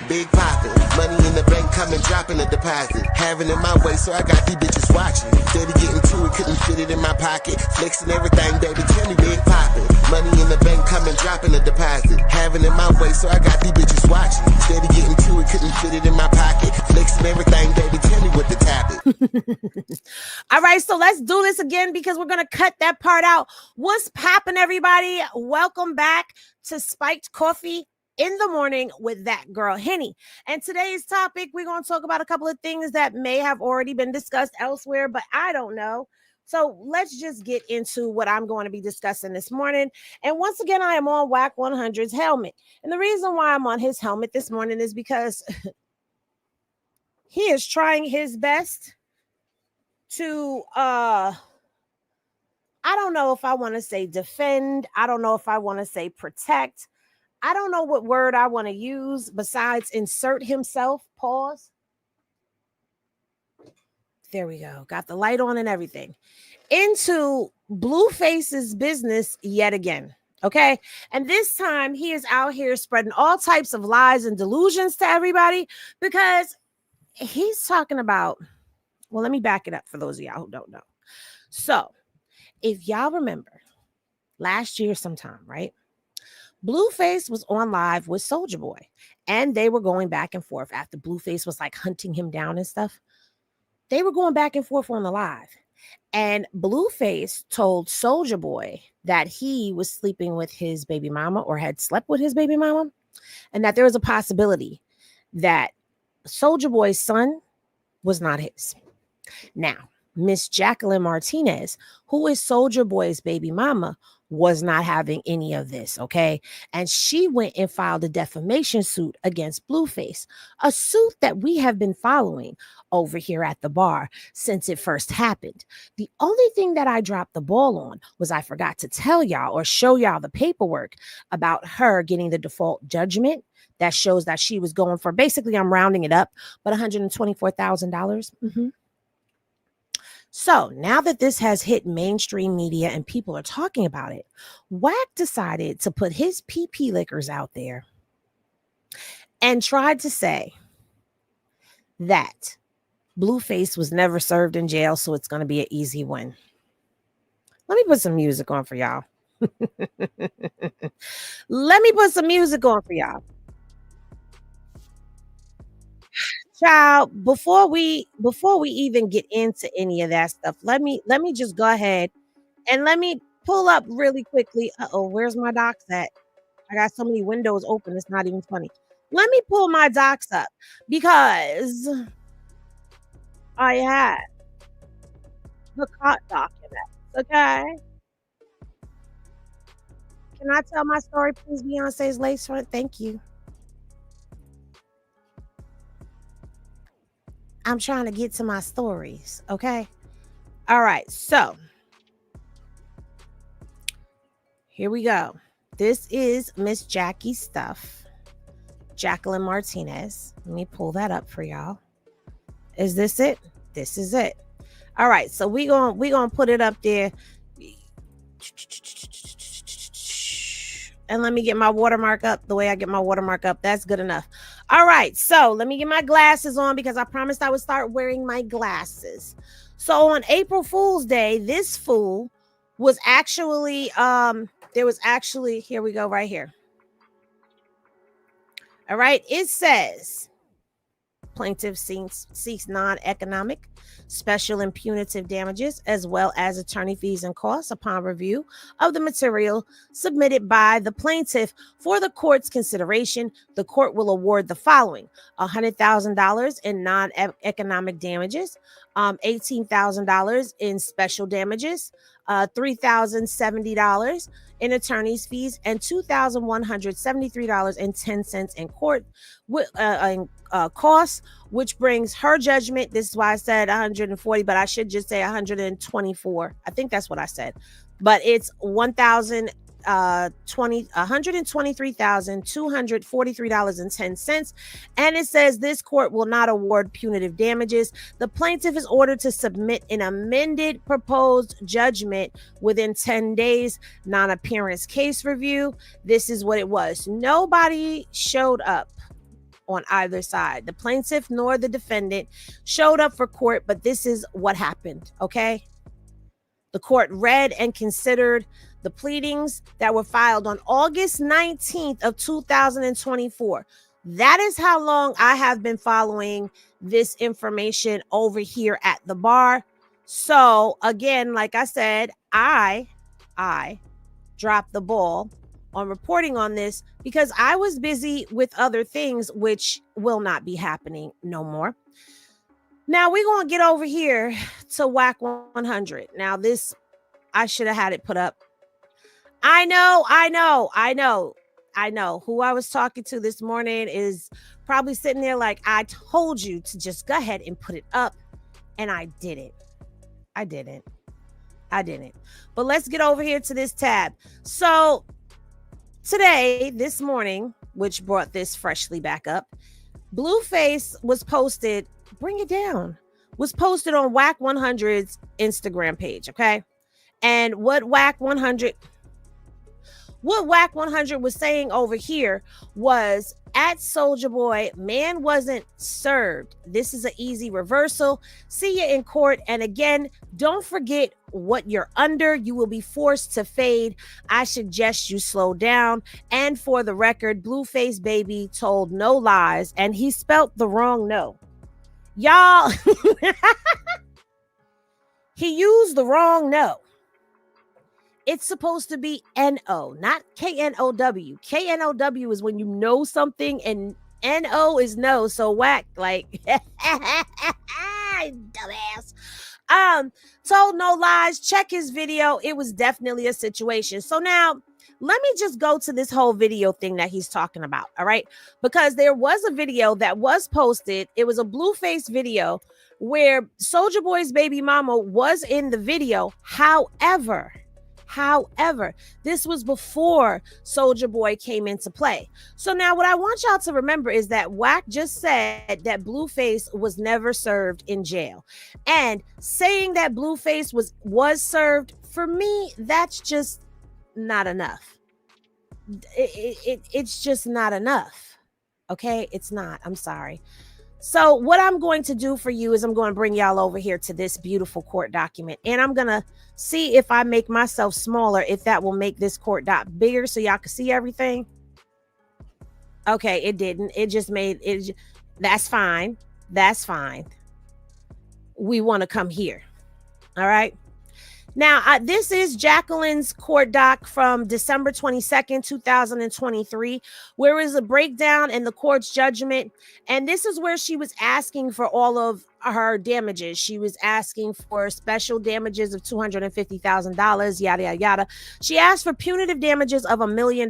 big poppin'. Money in the bank coming, dropping a deposit. Having it my way, so I got these bitches watching. Steady getting to it, couldn't fit it in my pocket. Flexing everything, baby, tell me big poppin'. Money in the bank coming, dropping a deposit. Having it my way, so I got these bitches watching. Steady getting to it, couldn't fit it in my pocket. Flexing everything, baby, tell me what to tap it. All right, so let's do this again because we're going to cut that part out. What's poppin', everybody? Welcome back to Spiked Coffee in the Morning with that girl Henny. And today's topic, we're going to talk about a couple of things that may have already been discussed elsewhere, but I don't know. So let's just get into what I'm going to be discussing this morning. And once again, I am on Wack 100's helmet. And the reason why I'm on his helmet this morning is because he is trying his best to I don't know if I want to say defend. I don't know if I want to say protect. I don't know what word I want to use besides insert himself. Pause. There we go. Got the light on and everything. Into Blueface's business yet again. Okay. And this time he is out here spreading all types of lies and delusions to everybody because he's talking about, well, let me back it up for those of y'all who don't know. So if y'all remember last year sometime, right? Blueface was on live with Soulja Boy and they were going back and forth after Blueface was like hunting him down and stuff. They were going back and forth on the live. And Blueface told Soulja Boy that he was sleeping with his baby mama or had slept with his baby mama and that there was a possibility that Soulja Boy's son was not his. Now, Miss Jacqueline Martinez, who is Soulja Boy's baby mama, was not having any of this, okay? And she went and filed a defamation suit against Blueface, a suit that we have been following over here at the bar since it first happened. The only thing that I dropped the ball on was I forgot to tell y'all or show y'all the paperwork about her getting the default judgment that shows that she was going for, basically, I'm rounding it up, but $124,000. So now that this has hit mainstream media and people are talking about it, Wack decided to put his PP liquors out there and tried to say that Blueface was never served in jail, so it's going to be an easy win. Let me put some music on for y'all. Let me put some music on for y'all. Child, before we even get into any of that stuff, let me just go ahead and let me pull up really quickly. Where's my docs at? I got so many windows open, it's not even funny. Let me pull my docs up because I had the court documents. Okay. Can I tell my story, please? Beyonce's lace front. Thank you. I'm trying to get to my stories, okay? All right, so here we go. This is Miss Jackie's stuff. Jacqueline Martinez. Let me pull that up for y'all. Is this it? This is it. All right, so we gonna put it up there. And let me get my watermark up the way I get my watermark up. That's good enough. All right, so let me get my glasses on because I promised I would start wearing my glasses. So on April Fool's Day, this fool was actually, here we go right here. All right, it says, plaintiff seeks non-economic, special and punitive damages, as well as attorney fees and costs upon review of the material submitted by the plaintiff for the court's consideration. The court will award the following: $100,000 in non-economic damages, $18,000 in special damages, $3,070 in attorney's fees, and $2,173.10 in court costs, which brings her judgment. This is why I said 140, but I should just say 124. I think that's what I said, but it's $123,243.10. And it says this court will not award punitive damages. The plaintiff is ordered to submit an amended proposed judgment within 10 days. Non-appearance case review. This is what it was. Nobody showed up on either side. The plaintiff nor the defendant showed up for court, but this is what happened, okay? The court read and considered the pleadings that were filed on August 19th of 2024. That is how long I have been following this information over here at the bar. So again, like I said, I dropped the ball on reporting on this because I was busy with other things, which will not be happening no more. Now we're going to get over here to Wack 100. Now this, I should have had it put up. I know. Who I was talking to this morning is probably sitting there like, I told you to just go ahead and put it up. And I didn't. But let's get over here to this tab. So today, this morning, which brought this freshly back up, Blueface was posted, bring it down, was posted on Wack 100's Instagram page, okay? And what Wack 100 was saying over here was, at Soulja Boy, man wasn't served. This is an easy reversal. See you in court. And again, don't forget what you're under. You will be forced to fade. I suggest you slow down. And for the record, Blueface baby told no lies, and he spelt the wrong no. Y'all, he used the wrong no. It's supposed to be N-O, not K-N-O-W. K-N-O-W is when you know something, and N-O is no. So Wack, like, dumbass. Told no lies. Check his video. It was definitely a situation. So now, let me just go to this whole video thing that he's talking about, all right? Because there was a video that was posted. It was a Blueface video where Soulja Boy's baby mama was in the video. However, this was before Soulja Boy came into play. So now what I want y'all to remember is that Wack just said that Blueface was never served in jail. And saying that Blueface was served, for me, that's just not enough. It's just not enough. Okay? It's not. I'm sorry. So what I'm going to do for you is I'm going to bring y'all over here to this beautiful court document, and I'm going to see if I make myself smaller, if that will make this court doc bigger so y'all can see everything. Okay, it didn't. It just made it. That's fine. We want to come here. All right. Now, this is Jacqueline's court doc from December 22nd, 2023, where is a breakdown in the court's judgment. And this is where she was asking for all of her damages. She was asking for special damages of $250,000, yada, yada, yada. She asked for punitive damages of $1 million.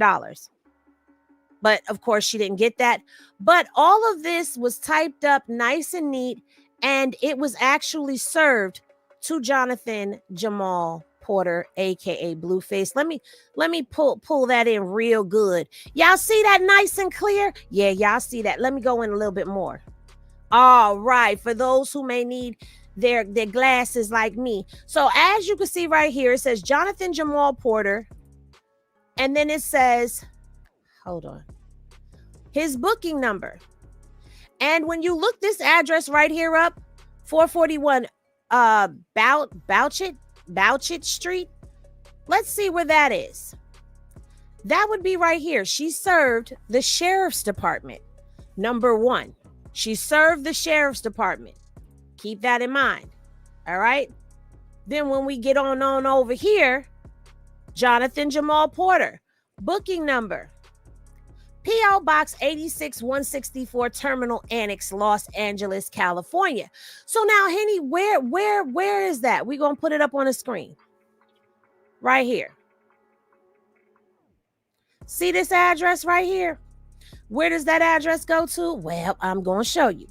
But of course, she didn't get that. But all of this was typed up nice and neat, and it was actually served to Jonathan Jamal Porter, aka Blueface. Let me pull that in real good. Y'all see that nice and clear? Yeah, y'all see that. Let me go in a little bit more. All right, for those who may need their glasses like me. So as you can see right here, it says Jonathan Jamal Porter, and then it says, hold on, his booking number. And when you look this address right here up, 441 Bouchett Street. Let's see where that is. That would be right here. She served the sheriff's department. Number one, she served the sheriff's department. Keep that in mind. All right. Then when we get on over here, Jonathan Jamal Porter, booking number, P.O. Box 86164, Terminal Annex, Los Angeles, California. So now, Henny, where is that? We're going to put it up on the screen. Right here. See this address right here? Where does that address go to? Well, I'm going to show you.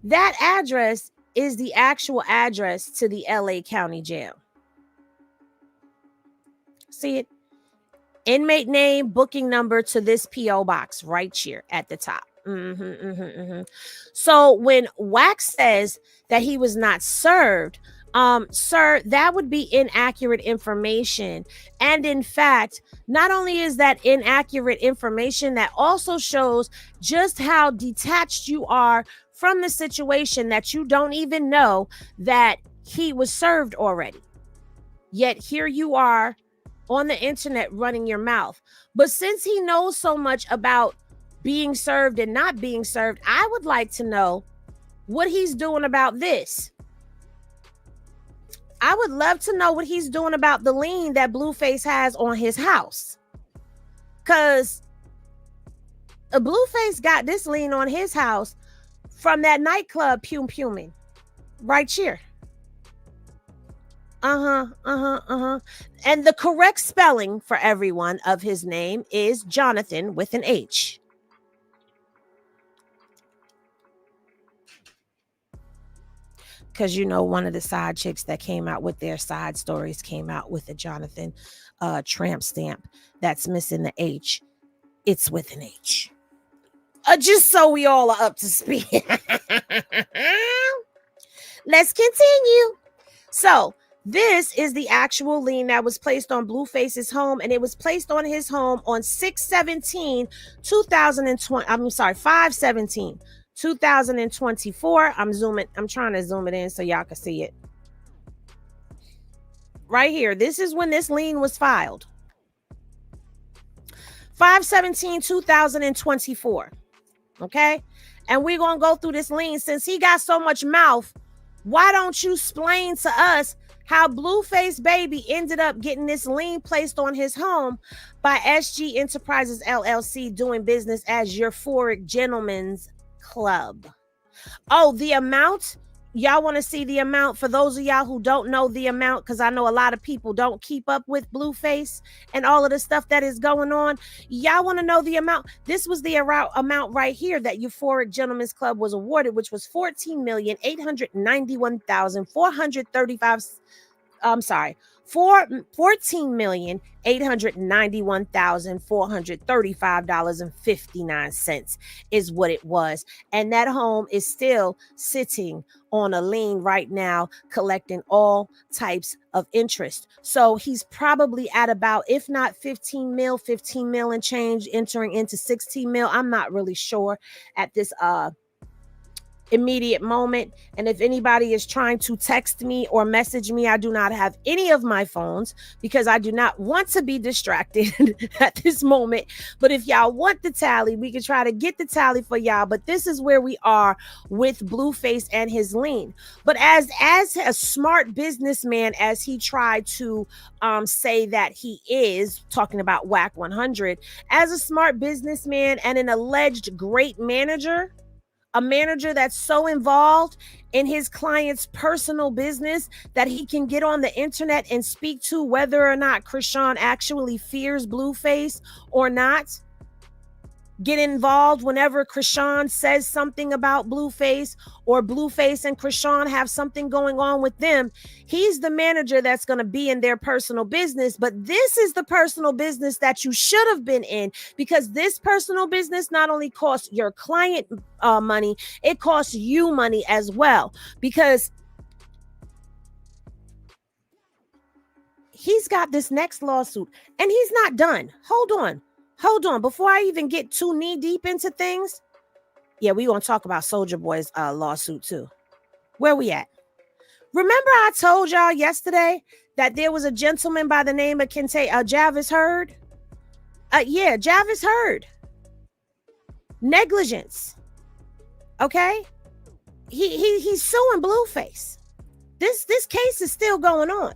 That address is the actual address to the LA County Jail. See it? Inmate name, booking number to this P.O. box right here at the top. So when Wack says that he was not served, Sir, that would be inaccurate information. And in fact, not only is that inaccurate information, that also shows just how detached you are from the situation, that you don't even know that he was served already. Yet here you are on the internet running your mouth. But since he knows so much about being served and not being served, I would like to know what he's doing about this. I would love to know what he's doing about the lien that Blueface has on his house. Because Blueface got this lien on his house from that nightclub Pum Puming right here. And the correct spelling for everyone of his name is Jonathan with an H. Because, you know, one of the side chicks that came out with their side stories came out with a Jonathan tramp stamp that's missing the H. It's with an H. Just so we all are up to speed. Let's continue. So this is the actual lien that was placed on Blueface's home, and it was placed on his home on 6/17/2020. I'm sorry, 5/17/2024. I'm trying to zoom it in so y'all can see it. Right here. This is when this lien was filed. 5/17/2024. Okay? And we're going to go through this lien. Since he got so much mouth, why don't you explain to us how Blueface Baby ended up getting this lien placed on his home by SG Enterprises LLC, doing business as Euphoric Gentlemen's Club? Oh, the amount? Y'all want to see the amount? For those of y'all who don't know the amount, because I know a lot of people don't keep up with Blueface and all of the stuff that is going on. Y'all want to know the amount? This was the amount right here that Euphoric Gentlemen's Club was awarded, which was $14,891,435. I'm sorry, $14,891,435.59 is what it was. And that home is still sitting on a lien right now, collecting all types of interest. So he's probably at about, if not 15 mil and change, entering into 16 mil. I'm not really sure at this immediate moment. And if anybody is trying to text me or message me, I do not have any of my phones because I do not want to be distracted at this moment. But if y'all want the tally, we can try to get the tally for y'all. But this is where we are with Blueface and his lien. But as a smart businessman, as he tried to say that he is, talking about Wack 100, as a smart businessman and an alleged great manager, a manager that's so involved in his client's personal business that he can get on the internet and speak to whether or not Krishan actually fears Blueface or not. Get involved whenever Krishan says something about Blueface, or Blueface and Krishan have something going on with them. He's the manager that's going to be in their personal business. But this is the personal business that you should have been in, because this personal business not only costs your client money, it costs you money as well, because he's got this next lawsuit and he's not done. Hold on. Before I even get too knee deep into things, yeah, we're going to talk about Soulja Boy's lawsuit too. Where we at? Remember I told y'all yesterday that there was a gentleman by the name of Javis Heard? Yeah, Javis Heard. Negligence. Okay? He's suing Blueface. This case is still going on.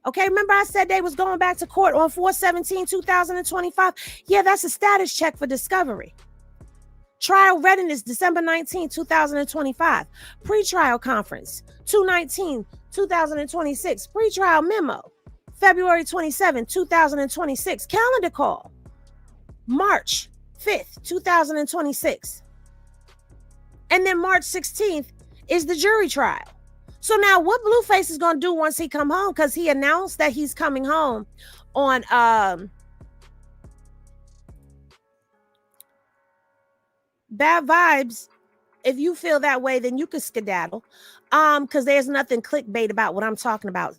Okay, remember I said they was going back to court on 4/17/2025? Yeah, that's a status check for discovery. Trial readiness, December 19, 2025. Pre-trial conference, 2/19/2026. Pre-trial memo, February 27, 2026. Calendar call, March 5th, 2026. And then March 16th is the jury trial. So now what Blueface is going to do once he come home, because he announced that he's coming home on Bad Vibes if you feel that way, then you could skedaddle. Because there's nothing clickbait about what I'm talking about.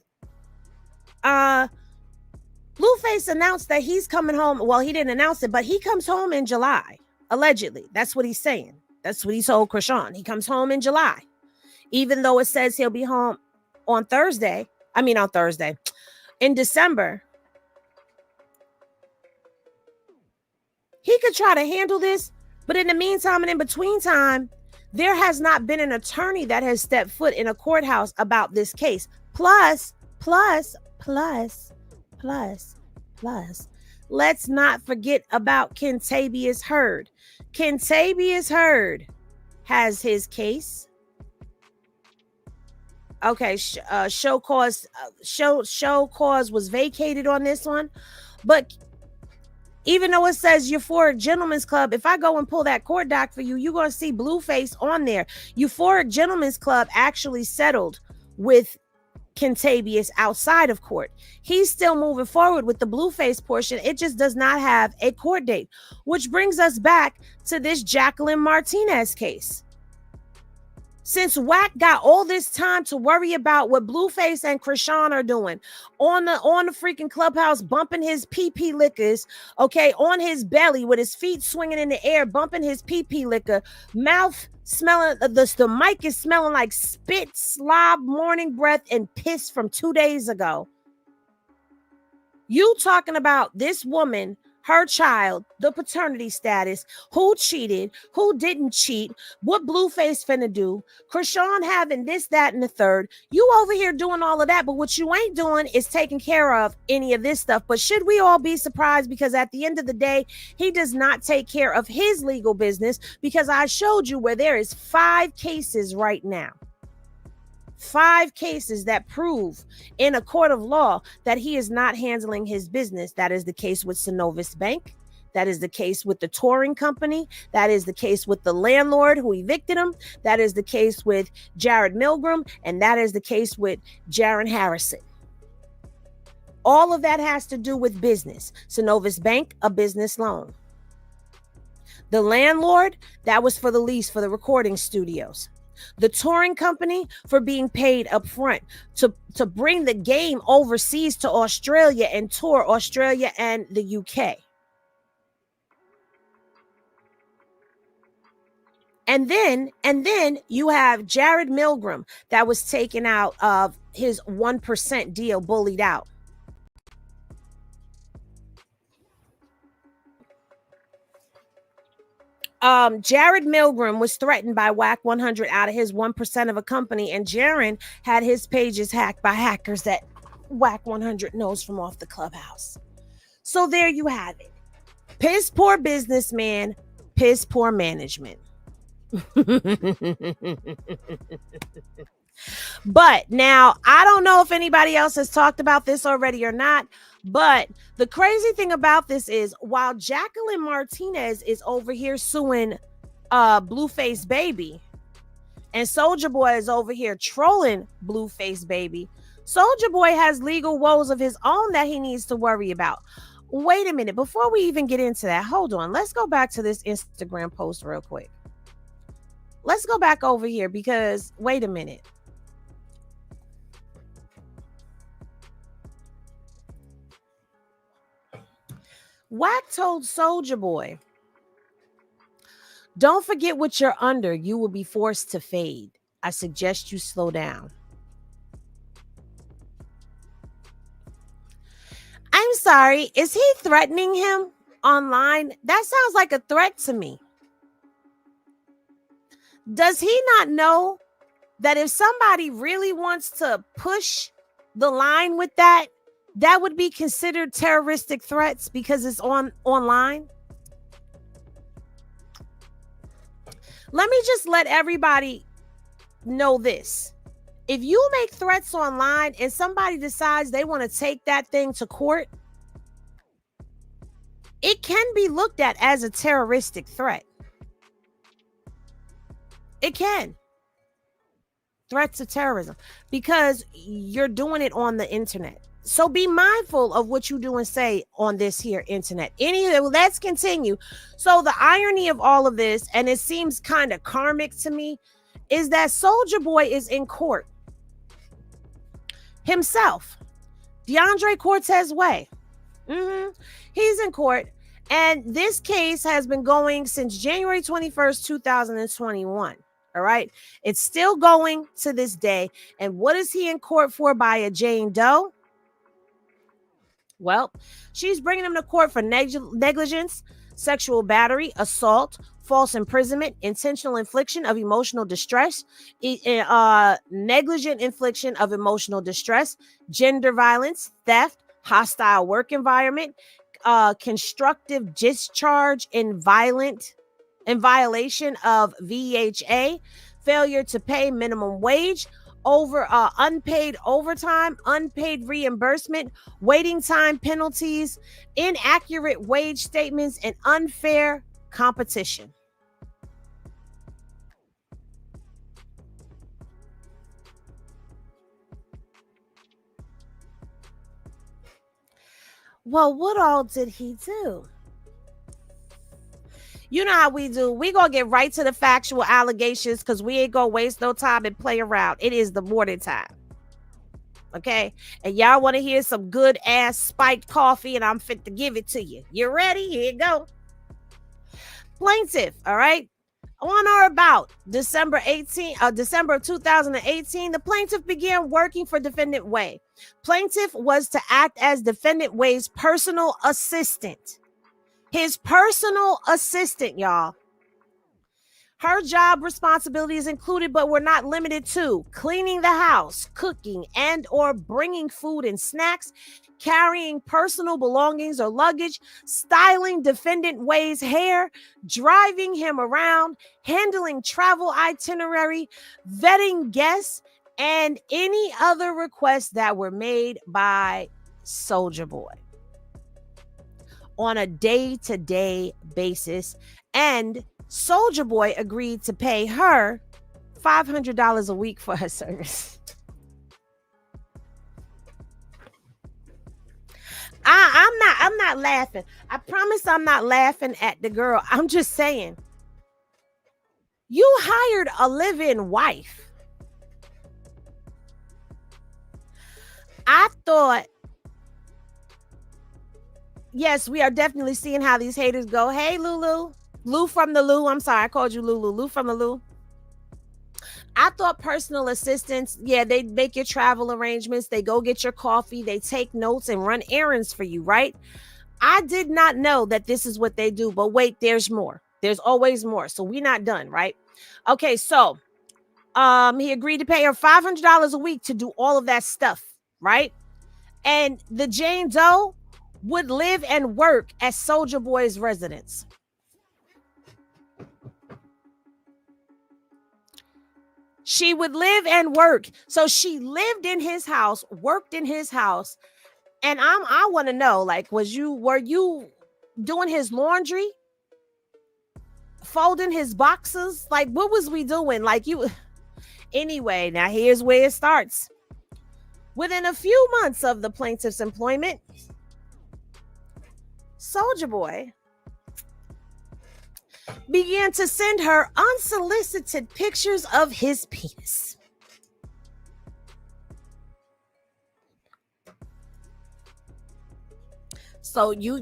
Blueface announced that he's coming home. Well, he didn't announce it, but he comes home in July. Allegedly. That's what he's saying. That's what he told Krishan. He comes home in July. Even though it says he'll be home on Thursday. In December. He could try to handle this, but in the meantime and in between time, there has not been an attorney that has stepped foot in a courthouse about this case. Plus, let's not forget about Kentavious Heard. Kentavious Heard has his case. Okay, show cause was vacated on this one, but even though it says Euphoric Gentlemen's Club, if I go and pull that court doc for you, you're going to see Blueface on there. Euphoric Gentlemen's Club actually settled with Kentavious outside of court. He's still moving forward with the Blueface portion. It just does not have a court date, which brings us back to this Jacqueline Martinez case. Since Wack got all this time to worry about what Blueface and Krishan are doing on the freaking clubhouse, bumping his pee liquors, okay, on his belly with his feet swinging in the air, bumping his pee liquor, mouth smelling, the mic is smelling like spit, slob, morning breath, and piss from 2 days ago. You talking about this woman, her child, the paternity status, who cheated, who didn't cheat, what Blueface finna do, Krishan having this, that, and the third. You over here doing all of that, but what you ain't doing is taking care of any of this stuff. But should we all be surprised? Because at the end of the day, he does not take care of his legal business, because I showed you where there is 5 cases right now. 5 cases that prove in a court of law that he is not handling his business. That is the case with Synovus Bank. That is the case with the touring company. That is the case with the landlord who evicted him. That is the case with Jared Milgram. And that is the case with Jaron Harrison. All of that has to do with business. Synovus Bank, a business loan. The landlord, that was for the lease for the recording studios. The touring company for being paid up front to bring the game overseas to Australia and tour Australia and the UK. And then you have Jared Milgram that was taken out of his 1% deal, bullied out. Jared Milgram was threatened by Wack 100 out of his 1% of a company, and Jaron had his pages hacked by hackers that Wack 100 knows from off the clubhouse. So there you have it. Piss poor businessman, piss poor management. But now, I don't know if anybody else has talked about this already or not, but the crazy thing about this is, while Jacqueline Martinez is over here suing Blueface Baby, and Soulja Boy is over here trolling Blueface Baby, Soulja Boy has legal woes of his own that he needs to worry about. Wait a minute, before we even get into that, hold on. Let's go back to this Instagram post real quick. Let's go back over here because, wait a minute. Wack told Soulja Boy, don't forget what you're under. You will be forced to fade. I suggest you slow down. I'm sorry. Is he threatening him online? That sounds like a threat to me. Does he not know that if somebody really wants to push the line with that, that would be considered terroristic threats because it's online? Let me just let everybody know this. If you make threats online and somebody decides they want to take that thing to court, it can be looked at as a terroristic threat. It can. Threats of terrorism, because you're doing it on the internet. So be mindful of what you do and say on this here internet. Let's continue. So the irony of all of this, and it seems kind of karmic to me, is that Soulja Boy is in court himself. DeAndre Cortez Way. He's in court. And this case has been going since January 21st, 2021. All right. It's still going to this day. And what is he in court for by a Jane Doe? Well, she's bringing him to court for negligence, sexual battery, assault, false imprisonment, intentional infliction of emotional distress, negligent infliction of emotional distress, gender violence, theft, hostile work environment, constructive discharge in violation of VHA, failure to pay minimum wage, unpaid overtime, unpaid reimbursement, waiting time penalties, inaccurate wage statements, and unfair competition. Well, what all did he do? You know how we do. We gonna get right to the factual allegations because we ain't gonna waste no time and play around. It is the morning time. Okay? And y'all want to hear some good ass spiked coffee, and I'm fit to give it to you. You ready? Here you go. Plaintiff, all right? On or about December of 2018, the plaintiff began working for Defendant Way. Plaintiff was to act as Defendant Way's personal assistant. His personal assistant, y'all. Her job responsibilities included, but were not limited to, cleaning the house, cooking and or bringing food and snacks, carrying personal belongings or luggage, styling Defendant Way's hair, driving him around, handling travel itinerary, vetting guests, and any other requests that were made by Soulja Boy on a day-to-day basis. And Soulja Boy agreed to pay her $500 a week for her service. I'm not laughing. I promise I'm not laughing at the girl. I'm just saying, you hired a live-in wife. I thought, yes, we are definitely seeing how these haters go. Hey, Lulu. Lou from the Lou. I'm sorry, I called you Lulu. Lou from the Lou. I thought personal assistants, yeah, they make your travel arrangements. They go get your coffee. They take notes and run errands for you, right? I did not know that this is what they do. But wait, there's more. There's always more. So we're not done, right? Okay, so he agreed to pay her $500 a week to do all of that stuff, right? And the Jane Doe would live and work at Soulja Boy's residence. She would live and work. So she lived in his house, worked in his house. And I want to know, like, were you doing his laundry? Folding his boxes? Like, what was we doing? Like, you. Anyway, now here's where it starts. Within a few months of the plaintiff's employment, Soulja Boy began to send her unsolicited pictures of his penis. So you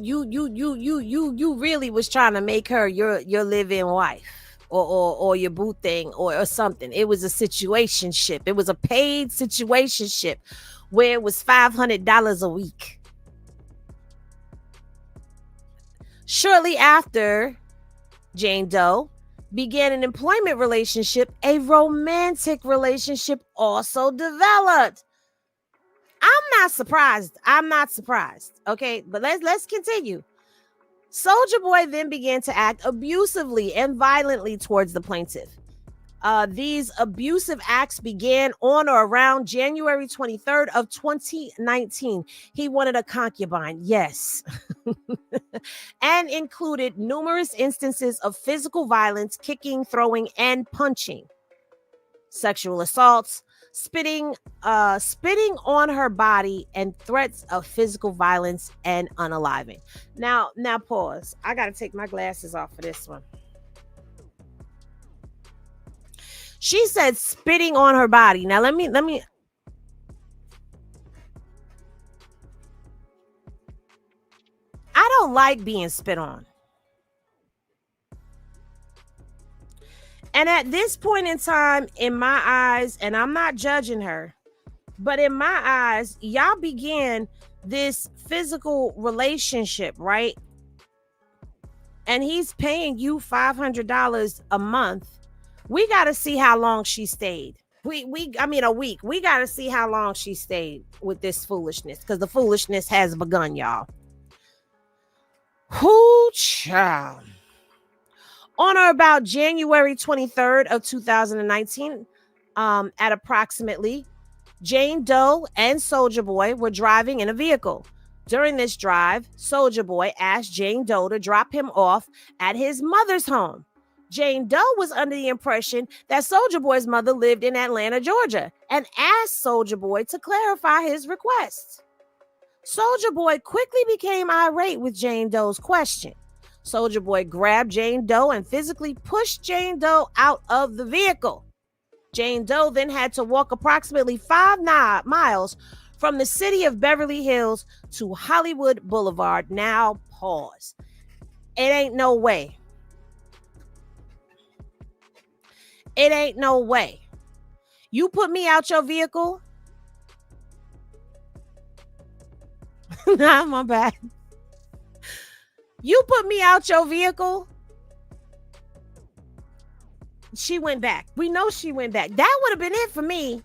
really was trying to make her your live-in wife or your boo thing or something. It was a situationship. It was a paid situationship where it was $500 a week. Shortly after Jane Doe began an employment relationship, a romantic relationship also developed. I'm not surprised. Okay, but let's continue. Soulja Boy then began to act abusively and violently towards the plaintiff. These abusive acts began on or around January 23rd of 2019. He wanted a concubine, yes. And included numerous instances of physical violence, kicking, throwing, and punching, sexual assaults, spitting on her body and threats of physical violence and unaliving. Now pause. I gotta take my glasses off for this one. She said spitting on her body. Now let me I don't like being spit on. And at this point in time, in my eyes, and I'm not judging her, but in my eyes, y'all began this physical relationship, right? And he's paying you $500 a month. We got to see how long she stayed. A week. We got to see how long she stayed with this foolishness, because the foolishness has begun, y'all. Whoo, child. On or about January 23rd of 2019, at approximately, Jane Doe and Soulja Boy were driving in a vehicle. During this drive, Soulja Boy asked Jane Doe to drop him off at his mother's home. Jane Doe was under the impression that Soulja Boy's mother lived in Atlanta, Georgia, and asked Soulja Boy to clarify his request. Soulja Boy quickly became irate with Jane Doe's question. Soulja Boy grabbed Jane Doe and physically pushed Jane Doe out of the vehicle. Jane Doe then had to walk approximately 5 miles from the city of Beverly Hills to Hollywood Boulevard. Now pause. It ain't no way. It ain't no way. You put me out your vehicle? Nah, my bad. You put me out your vehicle? She went back. We know she went back. That would have been it for me.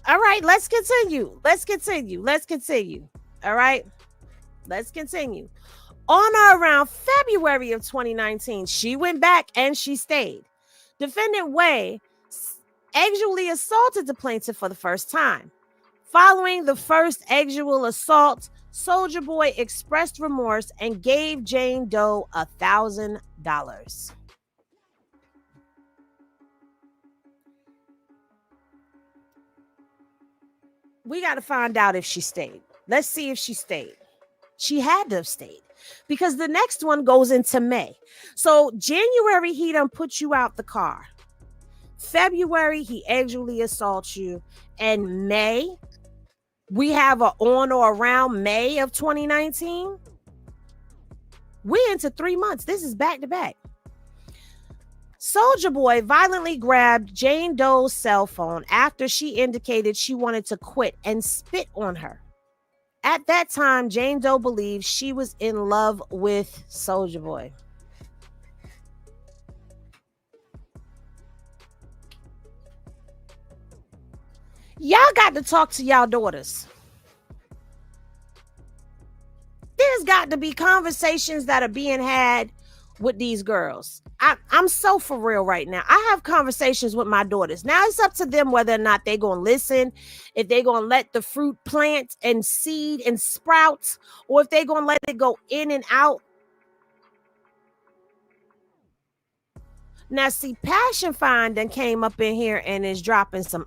All right, let's continue. All right, let's continue. On or around February of 2019, she went back and she stayed. Defendant Way sexually assaulted the plaintiff for the first time. Following the first ex-ual assault, Soulja Boy expressed remorse and gave Jane Doe $1,000. We got to find out if she stayed. Let's see if she stayed. She had to have stayed, because the next one goes into May. So January, he done put you out the car. February, he ex-ually assaults you. And May, we have a on or around May of 2019. We into 3 months. This is back to back. Soulja Boy violently grabbed Jane Doe's cell phone after she indicated she wanted to quit and spit on her. At that time, Jane Doe believed she was in love with Soulja Boy. Y'all got to talk to y'all daughters. There's got to be conversations that are being had with these girls. I'm so for real right now. I have conversations with my daughters. Now it's up to them whether or not they're going to listen, if they're going to let the fruit plant and seed and sprout, or if they're going to let it go in and out. Now, see, Passion Find then came up in here and is dropping some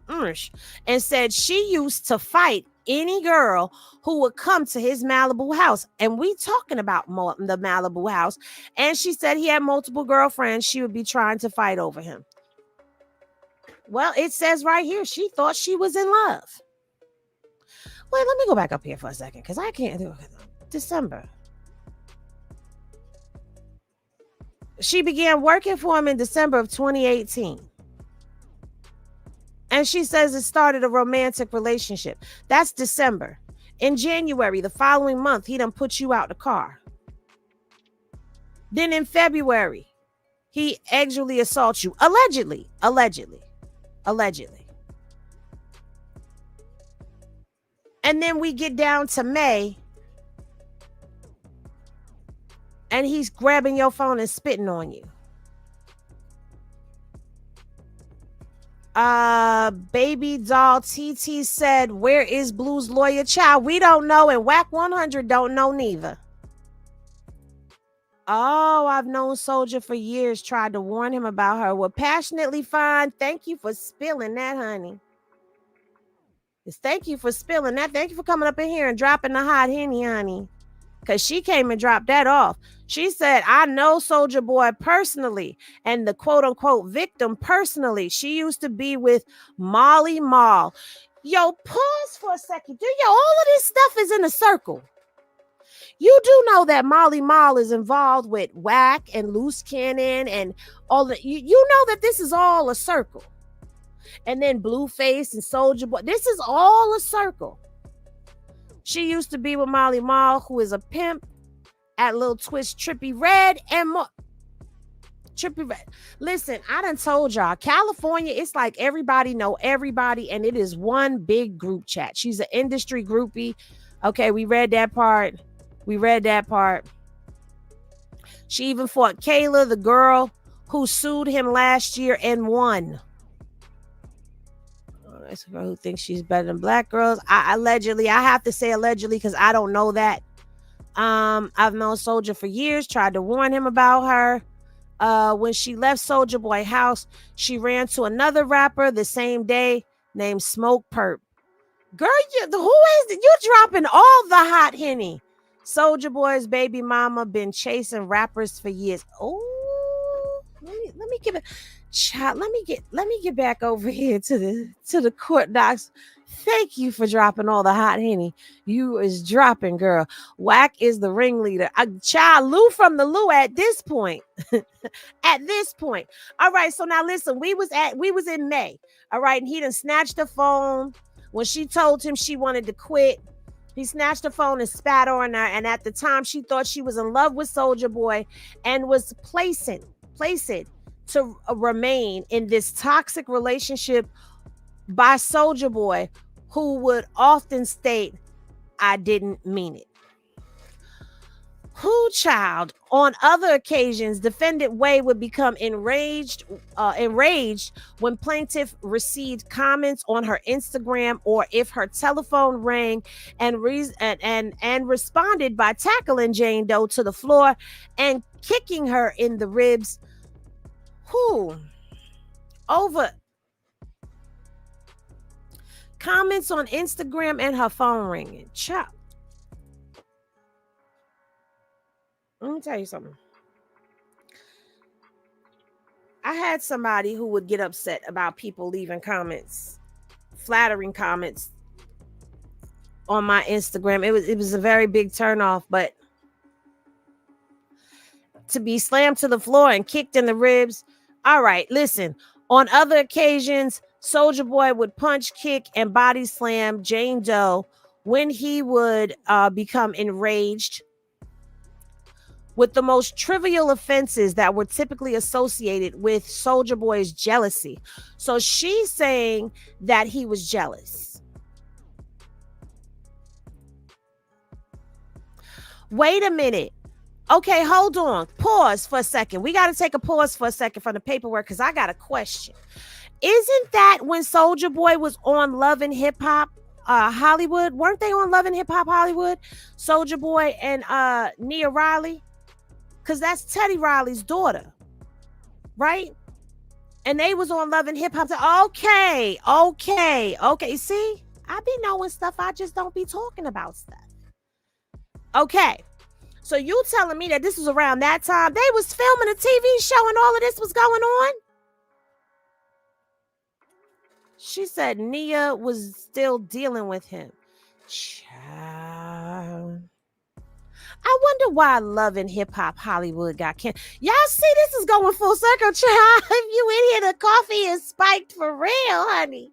and said she used to fight any girl who would come to his Malibu house. And we talking about the Malibu house. And she said he had multiple girlfriends. She would be trying to fight over him. Well, it says right here, she thought she was in love. Wait, let me go back up here for a second, because I can't do it. December. She began working for him in December of 2018. And she says it started a romantic relationship. That's December. In January, the following month, he done put you out the car. Then in February, he ex-ually assaults you. Allegedly. And then we get down to May, and he's grabbing your phone and spitting on you. Baby doll TT said, where is Blue's lawyer? Child, we don't know, and Wack 100 don't know neither. Oh, I've known Soulja for years. Tried to warn him about her. Well, passionately fine. Thank you for spilling that, honey. Thank you for spilling that. Thank you for coming up in here and dropping the hot Henny, honey. Because she came and dropped that off. She said, I know Soulja Boy personally and the quote unquote victim personally. She used to be with Molly Mall. Yo, pause for a second. All of this stuff is in a circle. You do know that Molly Mall is involved with Wack and Loose Cannon and all the, you know that this is all a circle. And then Blueface and Soulja Boy. This is all a circle. She used to be with Molly Mall, who is a pimp at Lil Twist Trippie Redd and more. Trippie Redd. Listen, I done told y'all, California, it's like everybody know everybody, and it is one big group chat. She's an industry groupie. Okay, we read that part. She even fought Kayla, the girl who sued him last year and won. That's a girl who thinks she's better than black girls. I have to say allegedly because I don't know that. I've known Soulja for years, tried to warn him about her. When she left Soulja Boy house, she ran to another rapper the same day named Smoke Perp. Girl, you dropping all the hot Henny. Soulja Boy's baby mama been chasing rappers for years. Oh, let me give it. Child, let me get back over here to the court docs. Thank you for dropping all the hot Henny. You is dropping, girl. Wack is the ringleader. Child, Lou from the Lou at this point. At this point. All right, so now listen, we was in May. All right, and he done snatched the phone when she told him she wanted to quit. He snatched the phone and spat on her, and at the time she thought she was in love with Soulja Boy and was placing to remain in this toxic relationship by Soulja Boy, who would often state, I didn't mean it. Who child? On other occasions, defendant Way would become enraged when plaintiff received comments on her Instagram or if her telephone rang and responded by tackling Jane Doe to the floor and kicking her in the ribs. Over comments on Instagram and her phone ringing. Child. Let me tell you something. I had somebody who would get upset about people leaving comments, flattering comments on my Instagram. It was a very big turnoff, but to be slammed to the floor and kicked in the ribs. All right, listen. On other occasions, Soulja Boy would punch, kick, and body slam Jane Doe when he would become enraged with the most trivial offenses that were typically associated with Soulja Boy's jealousy. So she's saying that he was jealous. Wait a minute. Okay, hold on. Pause for a second. We got to take a pause for a second from the paperwork because I got a question. Isn't that when Soulja Boy was on Love and Hip Hop Hollywood? Weren't they on Love and Hip Hop Hollywood? Soulja Boy and Nia Riley? Because that's Teddy Riley's daughter, right? And they was on Love and Hip Hop. Okay. See, I be knowing stuff. I just don't be talking about stuff. Okay. So you telling me that this was around that time? They was filming a TV show and all of this was going on? She said Nia was still dealing with him. Child. I wonder why Love and Hip Hop Hollywood got canceled. Y'all see, this is going full circle, child. If you in here, the coffee is spiked for real, honey.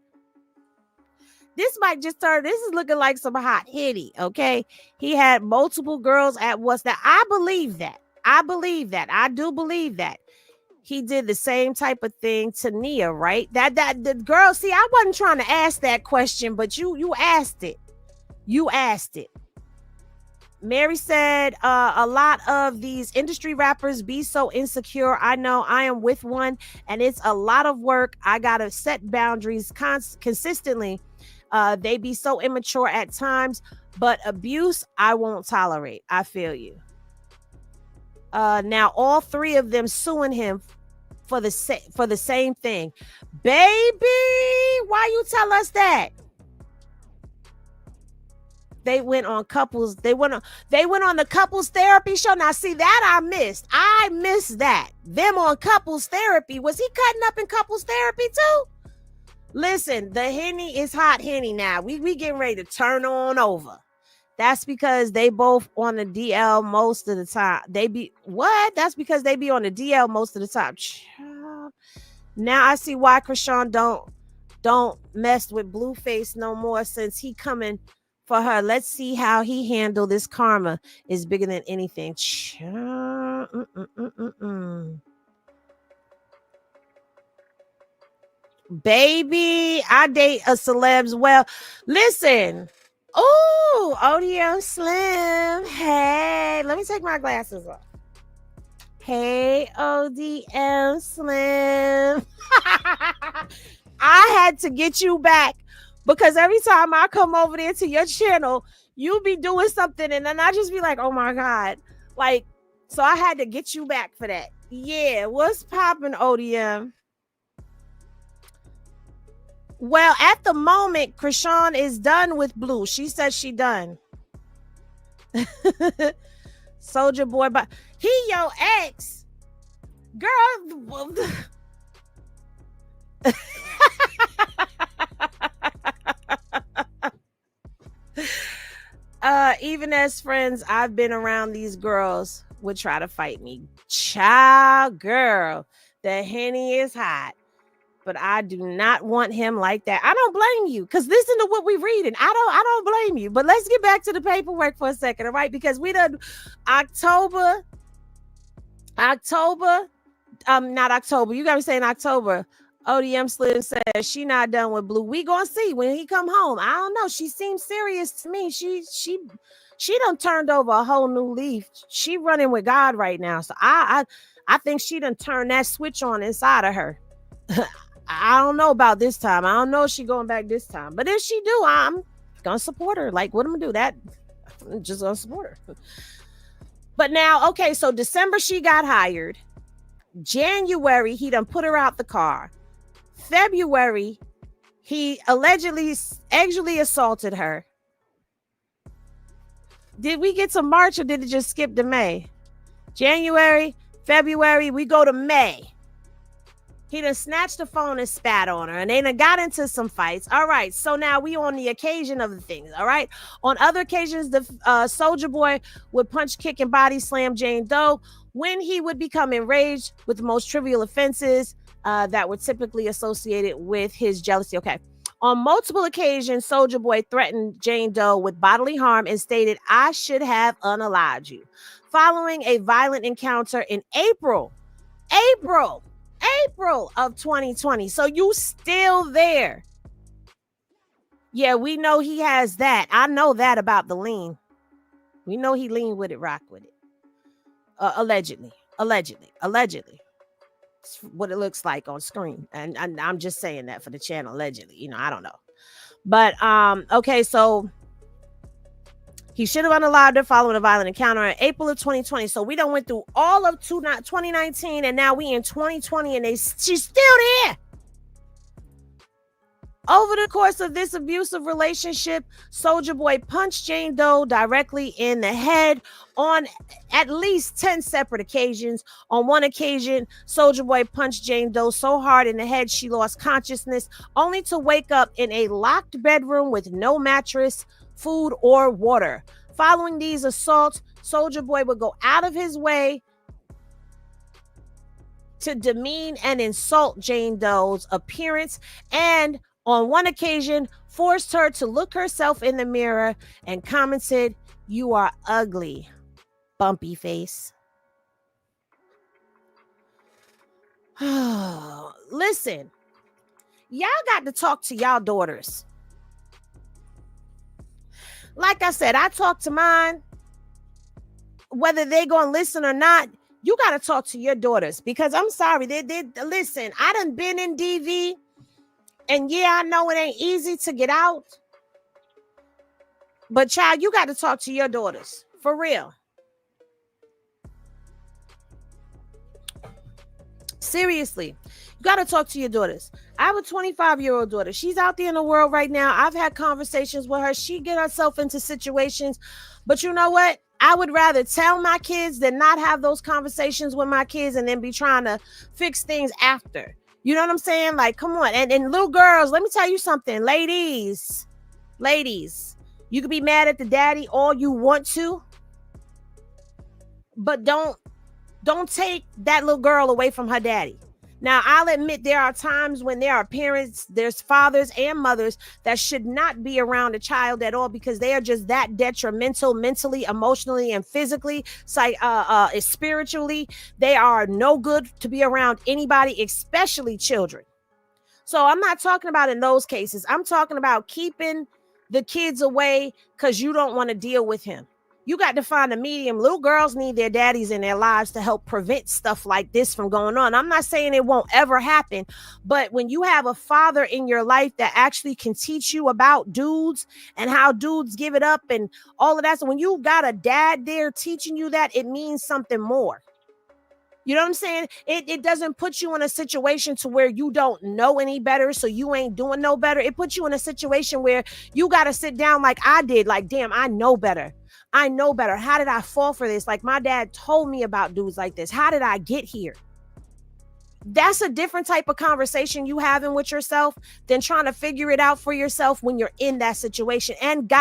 This might just turn, this is looking like some hot Henny, okay? He had multiple girls at once. Now, I believe that. I do believe that. He did the same type of thing to Nia, right? That the girl, see, I wasn't trying to ask that question, but you asked it. You asked it. Mary said, a lot of these industry rappers be so insecure. I know I am with one, and it's a lot of work. I got to set boundaries consistently. They be so immature at times, but abuse, I won't tolerate. I feel you. Now all three of them suing him for the same thing. Baby, why you tell us that? They went on the couples therapy show. Now see that I missed that. Them on couples therapy. Was he cutting up in couples therapy too? Listen, the Henny is Hot Henny now. We getting ready to turn on over. That's because they both on the DL most of the time. That's because they be on the DL most of the time. Now I see why Krishan don't mess with Blueface no more, since he coming for her. Let's see how he handle this. Karma is bigger than anything. Baby, I date a celebs. Well, listen. Oh, ODM Slim. Hey, let me take my glasses off. Hey, ODM Slim. I had to get you back because every time I come over there to your channel, you be doing something and then I just be like, oh my God. Like, so I had to get you back for that. Yeah, what's popping, ODM? Well, at the moment, Krishan is done with Blue. She says she done. Soulja Boy, but he your ex. Girl. Even as friends, I've been around these girls would try to fight me. Child, girl, the Henny is hot. But I do not want him like that. I don't blame you, because listen to what we're reading. I don't blame you. But let's get back to the paperwork for a second, all right? Because we done October. Not October. You got me saying October. ODM Slim says she not done with Blue. We gonna see when he come home. I don't know. She seems serious to me. She done turned over a whole new leaf. She running with God right now. So I think she done turned that switch on inside of her. I don't know about this time. I don't know if she going back this time. But if she do, I'm gonna support her. Like, what am I gonna do? That I'm just gonna support her. But now, okay, so December she got hired. January, he done put her out the car. February, he allegedly assaulted her. Did we get to March or did it just skip to May? January, February, we go to May. He done snatched the phone and spat on her, and they done got into some fights. All right, so now we on the occasion of the things, all right? On other occasions, the Soulja Boy would punch, kick, and body slam Jane Doe when he would become enraged with the most trivial offenses that were typically associated with his jealousy. Okay. On multiple occasions, Soulja Boy threatened Jane Doe with bodily harm and stated, I should have unalived you. Following a violent encounter in April of 2020. So you still there. Yeah, we know he has that. I know that about the lean. We know he lean with it, rock with it. Allegedly. It's what it looks like on screen. And I'm just saying that for the channel, allegedly. You know, I don't know. But, okay, so he should have unalived her following a violent encounter in April of 2020. So we done went through all of 2019, and now we in 2020, and she's still there. Over the course of this abusive relationship, Soulja Boy punched Jane Doe directly in the head on at least 10 separate occasions. On one occasion, Soulja Boy punched Jane Doe so hard in the head she lost consciousness, only to wake up in a locked bedroom with no mattress, food, or water. Following these assaults, Soulja Boy would go out of his way to demean and insult Jane Doe's appearance, and on one occasion forced her to look herself in the mirror and commented, "You are ugly, bumpy face." Listen, y'all got to talk to y'all daughters. Like I said, I talk to mine. Whether they gonna listen or not, you got to talk to your daughters, because I'm sorry, they listen. I done been in DV, and yeah, I know it ain't easy to get out, but child, you got to talk to your daughters for real. Seriously, you got to talk to your daughters. I have a 25-year-old daughter. She's out there in the world right now. I've had conversations with her. She get herself into situations, but you know what? I would rather tell my kids than not have those conversations with my kids and then be trying to fix things after. You know what I'm saying? Like, come on. And little girls, let me tell you something. Ladies, you can be mad at the daddy all you want to, but don't take that little girl away from her daddy. Now, I'll admit there are times when there are parents, there's fathers and mothers that should not be around a child at all because they are just that detrimental mentally, emotionally, and physically, spiritually. They are no good to be around anybody, especially children. So I'm not talking about in those cases. I'm talking about keeping the kids away because you don't want to deal with him. You got to find a medium. Little girls need their daddies in their lives to help prevent stuff like this from going on. I'm not saying it won't ever happen, but when you have a father in your life that actually can teach you about dudes and how dudes give it up and all of that. So when you got a dad there teaching you that, it means something more. You know what I'm saying? It doesn't put you in a situation to where you don't know any better, so you ain't doing no better. It puts you in a situation where you got to sit down like I did, like, damn, I know better. I know better. How did I fall for this? Like, my dad told me about dudes like this. How did I get here? That's a different type of conversation you having with yourself than trying to figure it out for yourself when you're in that situation. And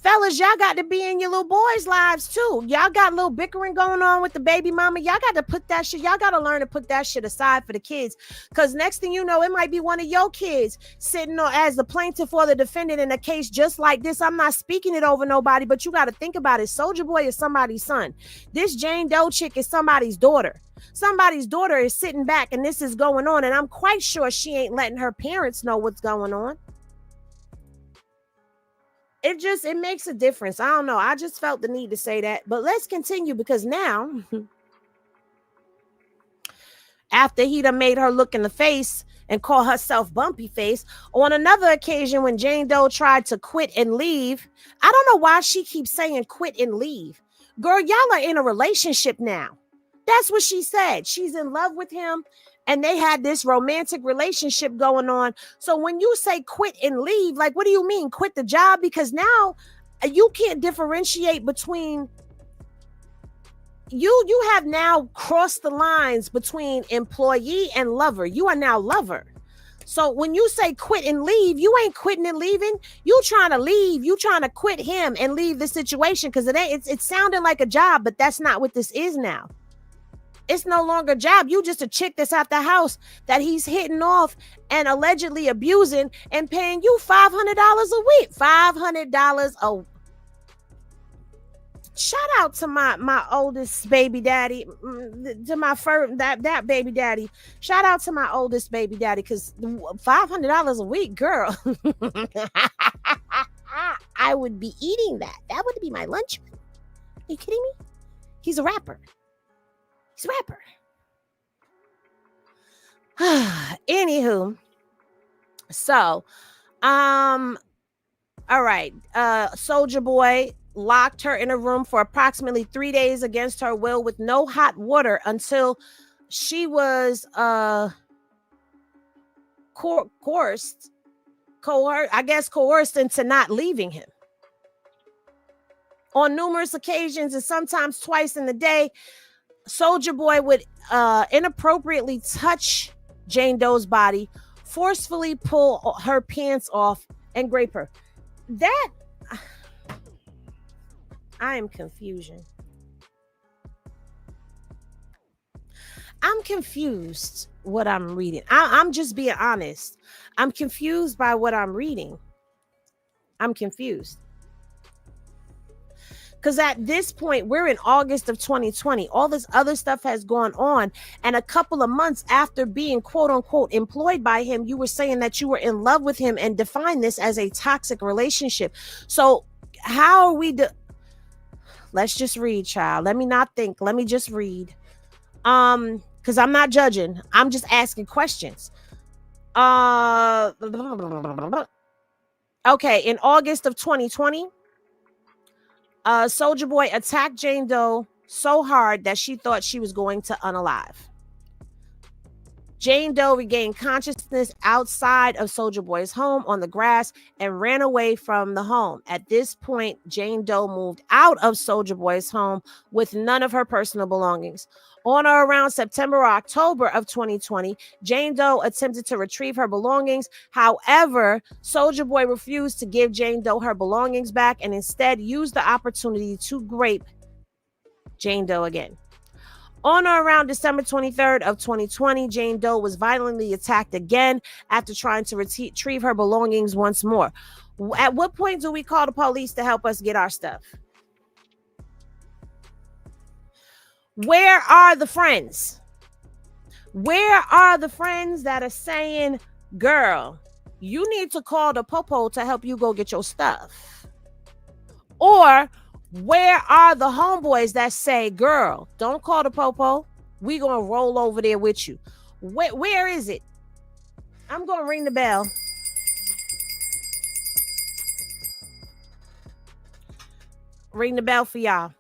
fellas, y'all got to be in your little boys' lives too. Y'all got a little bickering going on with the baby mama. Y'all got to put that shit, y'all got to learn to put that shit aside for the kids. Because next thing you know, it might be one of your kids sitting on as the plaintiff or the defendant in a case just like this. I'm not speaking it over nobody, but you got to think about it. Soulja Boy is somebody's son. This Jane Doe chick is somebody's daughter. Somebody's daughter is sitting back and this is going on. And I'm quite sure she ain't letting her parents know what's going on. It makes a difference. I don't know. I just felt the need to say that. But let's continue because now, after he done made her look in the face and call herself Bumpy Face, on another occasion when Jane Doe tried to quit and leave, I don't know why she keeps saying quit and leave. Girl, y'all are in a relationship now. That's what she said. She's in love with him. And they had this romantic relationship going on. So when you say quit and leave, like, what do you mean? Quit the job? Because now you can't differentiate between you have now crossed the lines between employee and lover. You are now lover. So when you say quit and leave, you ain't quitting and leaving. You trying to leave. You trying to quit him and leave the situation because it's sounding like a job, but that's not what this is now. It's no longer a job. You just a chick that's at the house that he's hitting off and allegedly abusing and paying you $500 a week. $500 a shout out to my oldest baby daddy, to my that baby daddy. Shout out to my oldest baby daddy because $500 a week, girl. I would be eating that. That would be my lunch. Are you kidding me? He's a rapper. He's a rapper. Anywho, so, all right. Soulja Boy locked her in a room for approximately 3 days against her will with no hot water until she was coerced into not leaving him. On numerous occasions and sometimes twice in the day, Soulja Boy would inappropriately touch Jane Doe's body, forcefully pull her pants off, and grape her. That I am confusion. I'm confused what I'm reading. I'm just being honest. I'm confused by what I'm reading. I'm confused. Because at this point, we're in August of 2020. All this other stuff has gone on. And a couple of months after being, quote unquote, employed by him, you were saying that you were in love with him and defined this as a toxic relationship. So how are we? Let's just read, child. Let me not think. Let me just read. Because I'm not judging. I'm just asking questions. Okay. In August of 2020, Soulja Boy attacked Jane Doe so hard that she thought she was going to unalive. Jane Doe regained consciousness outside of Soulja Boy's home on the grass and ran away from the home. At this point, Jane Doe moved out of Soulja Boy's home with none of her personal belongings. On or around September or October of 2020, Jane Doe attempted to retrieve her belongings. However, Soulja Boy refused to give Jane Doe her belongings back and instead used the opportunity to grape Jane Doe again. On or around December 23rd of 2020, Jane Doe was violently attacked again after trying to retrieve her belongings once more. At what point do we call the police to help us get our stuff? Where are the friends? Where are the friends that are saying, girl, you need to call the popo to help you go get your stuff? Or where are the homeboys that say, girl, don't call the popo. We gonna roll over there with you. Where is it? I'm gonna ring the bell. Ring the bell for y'all.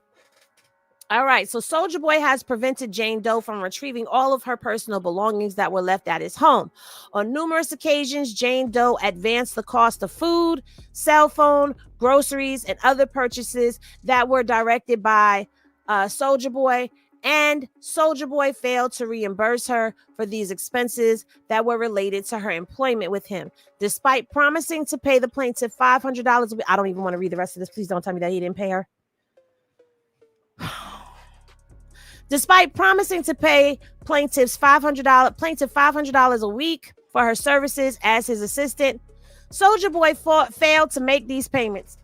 All right, so Soulja Boy has prevented Jane Doe from retrieving all of her personal belongings that were left at his home. On numerous occasions, Jane Doe advanced the cost of food, cell phone, groceries, and other purchases that were directed by Soulja Boy, and Soulja Boy failed to reimburse her for these expenses that were related to her employment with him. Despite promising to pay the plaintiff $500, I don't even want to read the rest of this. Please don't tell me that he didn't pay her. Despite promising to pay plaintiff $500 a week for her services as his assistant, Soulja Boy failed to make these payments.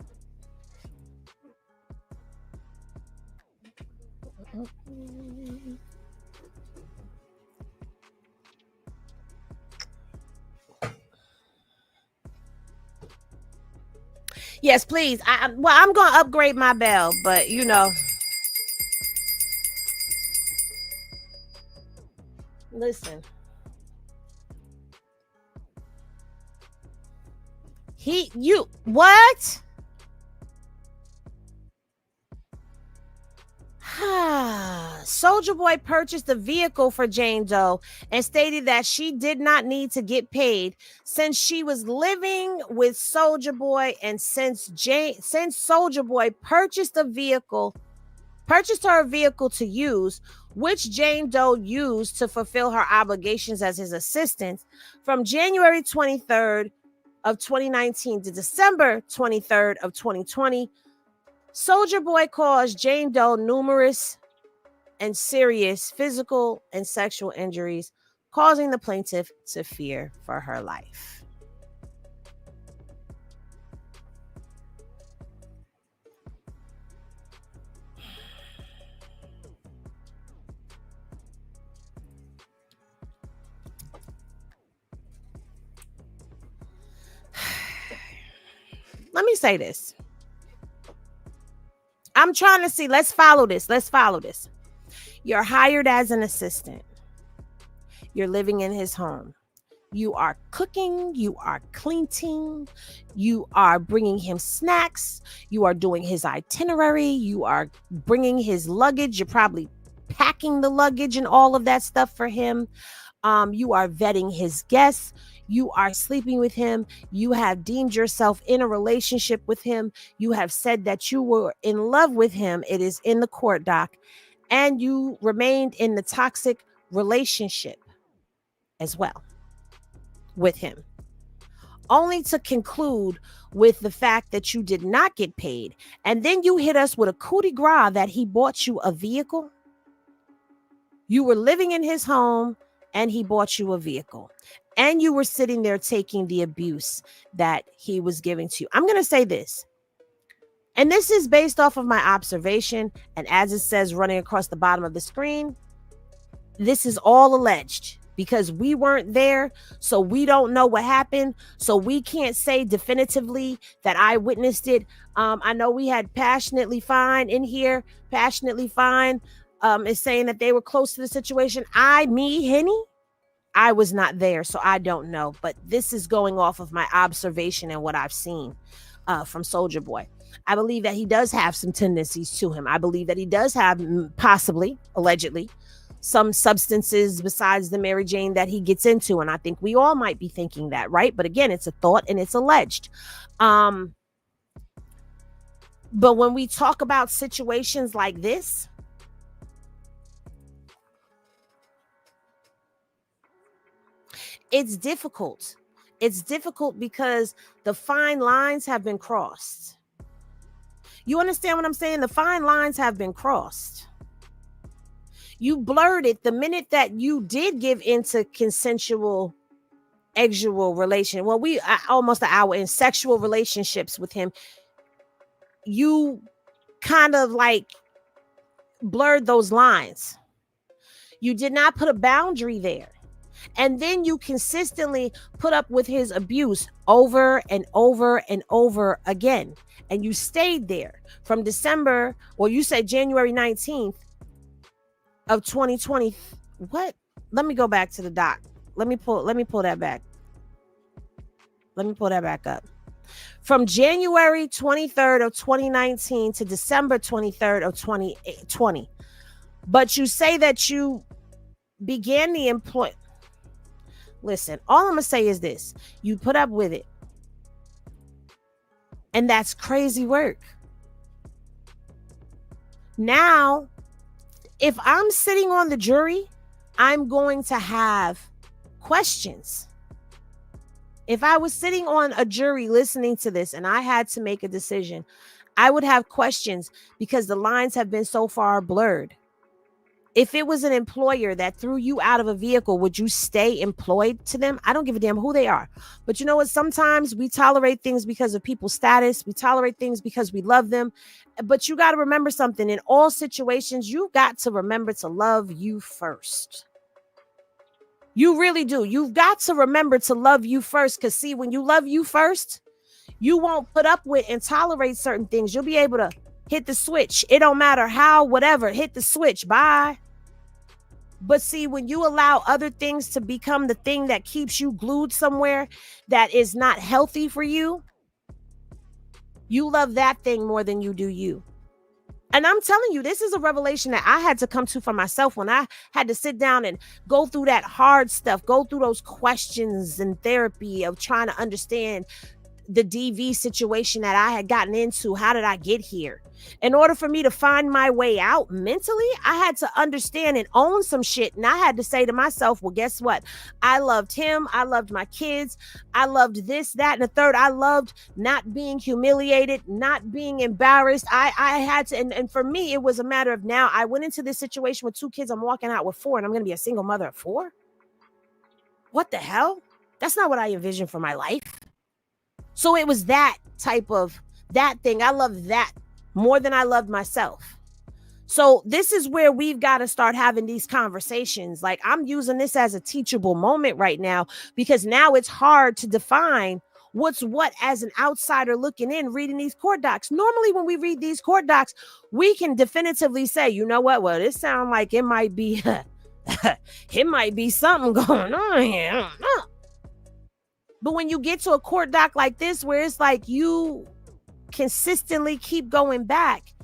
Yes, please. I'm going to upgrade my bell, but you know. Listen. What? Soulja Boy purchased a vehicle for Jane Doe and stated that she did not need to get paid since she was living with Soulja Boy, and since Soulja Boy purchased her a vehicle to use, which Jane Doe used to fulfill her obligations as his assistant. From January 23rd of 2019 to December 23rd of 2020, Soulja Boy caused Jane Doe numerous and serious physical and sexual injuries, causing the plaintiff to fear for her life. Let me say this. I'm trying to see. Let's follow this. You're hired as an assistant. You're living in his home. You are cooking. You are cleaning. You are bringing him snacks. You are doing his itinerary. You are bringing his luggage. You're probably packing the luggage and all of that stuff for him. You are vetting his guests. You are sleeping with him. You have deemed yourself in a relationship with him. You have said that you were in love with him. It is in the court doc. And you remained in the toxic relationship as well with him, only to conclude with the fact that you did not get paid. And then you hit us with a coup de grace that he bought you a vehicle. You were living in his home and he bought you a vehicle. And you were sitting there taking the abuse that he was giving to you. I'm going to say this. And this is based off of my observation. And as it says running across the bottom of the screen, this is all alleged because we weren't there. So we don't know what happened. So we can't say definitively that I witnessed it. I know we had Passionately Fine in here. Passionately Fine is saying that they were close to the situation. Henny, I was not there, so I don't know. But this is going off of my observation and what I've seen from Soulja Boy. I believe that he does have some tendencies to him. I believe that he does have possibly, allegedly, some substances besides the Mary Jane that he gets into. And I think we all might be thinking that, right? But again, it's a thought and it's alleged. But when we talk about situations like this, it's difficult. It's difficult because the fine lines have been crossed. You understand what I'm saying? The fine lines have been crossed. You blurred it the minute that you did give into consensual ex-ual relation. Well, we almost an hour in sexual relationships with him. You kind of like blurred those lines. You did not put a boundary there. And then you consistently put up with his abuse over and over and over again. And you stayed there from December, or you said January 19th of 2020. What? Let me go back to the doc. Let me pull that back. Let me pull that back up. From January 23rd of 2019 to December 23rd of 2020. But you say that you began the employment. Listen, all I'm going to say is this. You put up with it. And that's crazy work. Now, if I'm sitting on the jury, I'm going to have questions. If I was sitting on a jury listening to this and I had to make a decision, I would have questions because the lines have been so far blurred. If it was an employer that threw you out of a vehicle, would you stay employed to them? I don't give a damn who they are. But you know what? Sometimes we tolerate things because of people's status. We tolerate things because we love them. But you got to remember something. In all situations, you got to remember to love you first. You really do. You've got to remember to love you first. Because see, when you love you first, you won't put up with and tolerate certain things. You'll be able to hit the switch. It don't matter how, whatever, hit the switch. Bye. But see, when you allow other things to become the thing that keeps you glued somewhere that is not healthy for you, you love that thing more than you do you. And I'm telling you, this is a revelation that I had to come to for myself when I had to sit down and go through that hard stuff, go through those questions and therapy of trying to understand the DV situation that I had gotten into. How did I get here? In order for me to find my way out mentally, I had to understand and own some shit. And I had to say to myself, well, guess what? I loved him. I loved my kids. I loved this, that, and the third. I loved not being humiliated, not being embarrassed. I had to, and for me, it was a matter of now I went into this situation with 2 kids. I'm walking out with 4 and I'm going to be a single mother of 4. What the hell? That's not what I envisioned for my life. So it was that type of that thing. I loved that more than I loved myself. So this is where we've got to start having these conversations. Like, I'm using this as a teachable moment right now, because now it's hard to define what's what as an outsider looking in, reading these court docs. Normally, when we read these court docs, we can definitively say, you know what? Well, this sounds like it might be, it might be something going on here. I don't know. But when you get to a court doc like this, where it's like you consistently keep going back,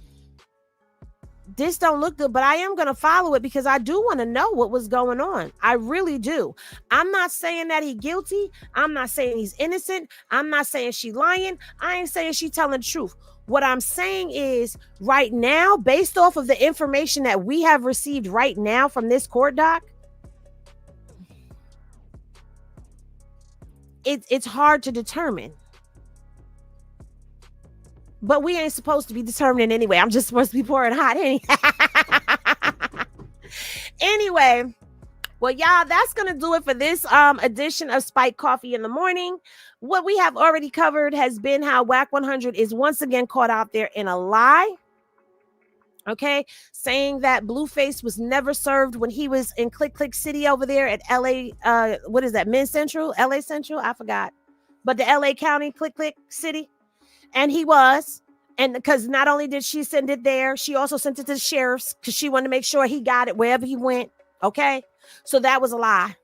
this don't look good, but I am going to follow it because I do want to know what was going on. I really do. I'm not saying that he's guilty. I'm not saying he's innocent. I'm not saying she lying. I ain't saying she telling the truth. What I'm saying is right now, based off of the information that we have received right now from this court doc, it's hard to determine. But we ain't supposed to be determining anyway. I'm just supposed to be pouring hot Henny. Anyway, well, y'all, that's going to do it for this edition of Spike Coffee in the Morning. What we have already covered has been how Wack 100 is once again caught out there in a lie. Okay, saying that Blueface was never served when he was in Click Click City over there at LA. What is that? Men's Central? LA Central? I forgot. But the LA County Click Click City. And he was. And because not only did she send it there, she also sent it to the sheriff's because she wanted to make sure he got it wherever he went. Okay, so that was a lie.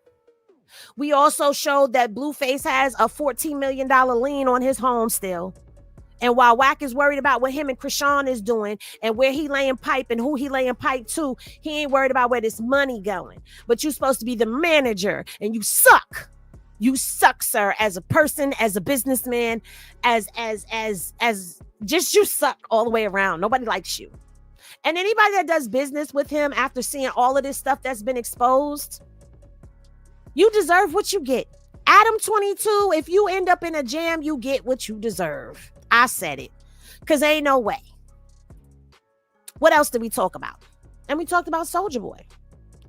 We also showed that Blueface has a $14 million lien on his home still. And while Wack is worried about what him and Krishan is doing and where he laying pipe and who he laying pipe to, he ain't worried about where this money going. But you're supposed to be the manager, and you suck. You suck, sir, as a person, as a businessman, as just you suck all the way around. Nobody likes you. And anybody that does business with him after seeing all of this stuff that's been exposed, you deserve what you get. Adam 22, if you end up in a jam, you get what you deserve. I said it, because ain't no way. What else did we talk about? And we talked about Soulja Boy,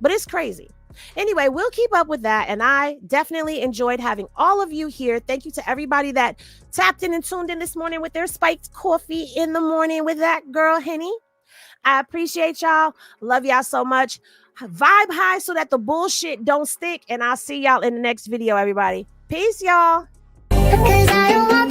but it's crazy. Anyway, we'll keep up with that, and I definitely enjoyed having all of you here. Thank you to everybody that tapped in and tuned in this morning with their spiked coffee in the morning with that girl, Henny. I appreciate y'all. Love y'all so much. Vibe high so that the bullshit don't stick, and I'll see y'all in the next video, everybody. Peace, y'all. 'Cause I don't want